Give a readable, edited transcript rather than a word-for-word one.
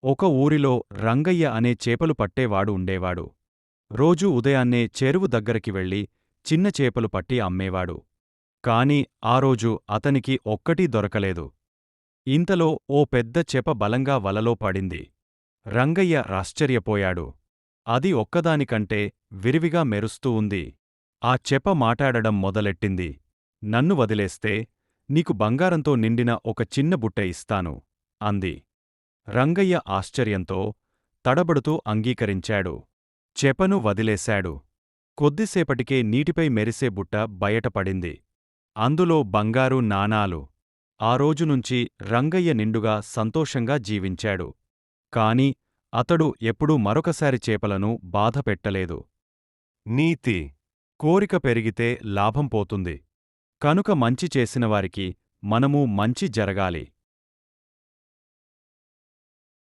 ఒక ఊరిలో రంగయ్య అనే చేపలు పట్టేవాడు ఉండేవాడు. రోజూ ఉదయాన్నే చెరువు దగ్గరికి వెళ్ళి చిన్న చేపలు పట్టి అమ్మేవాడు. కాని ఆ రోజు అతనికి ఒక్కటీ దొరకలేదు. ఇంతలో ఓ పెద్ద చేప బలంగా వలలో పడింది. రంగయ్య ఆశ్చర్యపోయాడు. అది ఒక్కదానికంటే విరివిగా మెరుస్తూ ఉంది. ఆ చేప మాటాడడం మొదలెట్టింది. నన్ను వదిలేస్తే నీకు బంగారంతో నిండిన ఒక చిన్న బుట్ట ఇస్తాను అంది. రంగయ్య ఆశ్చర్యంతో తడబడుతూ అంగీకరించాడు. చేపను వదిలేశాడు. కొద్దిసేపటికే నీటిపై మెరిసే బుట్ట బయటపడింది. అందులో బంగారు నాణాలు. ఆ రోజునుంచి రంగయ్య నిండుగా సంతోషంగా జీవించాడు. కాని అతడు ఎప్పుడూ మరొకసారి చేపలను బాధపెట్టలేదు. నీతి: కోరిక పెరిగితే లాభం పోతుంది. కనుక మంచి చేసినవారికి మనమూ మంచి జరగాలి.